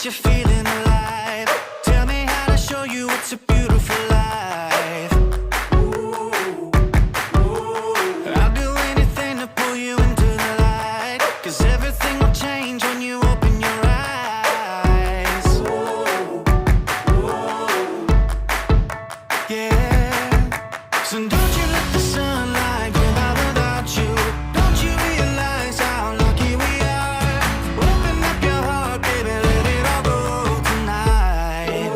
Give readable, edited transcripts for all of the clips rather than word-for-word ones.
you're feeling alive. Tell me how to show you it's a beautiful life. I'll do anything to pull you into the light, 'cause everything will change when you open your eyes. Yeah. So don't you let the sunlight go out without you. Don't you realize how lucky we are? Open up your heart, baby, let it all go tonight.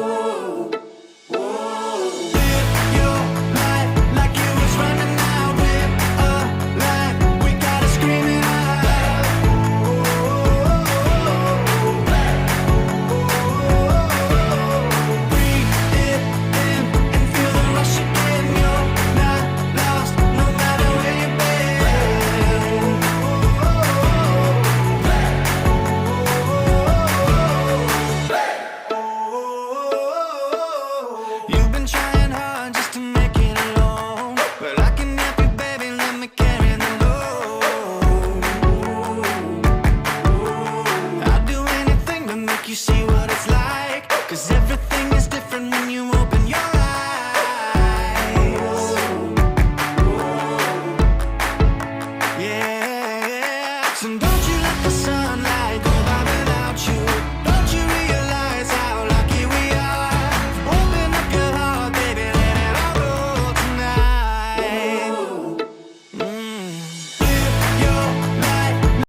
Live your life like you was running out. Live a life, we gotta scream it out. Breathe it in and feel the rush again. You're not lost, no matter where you've been. You've been trying hard just to make it alone, but I can help you, baby, let me carry the load. I'll do anything to make you see what it's like, 'cause everything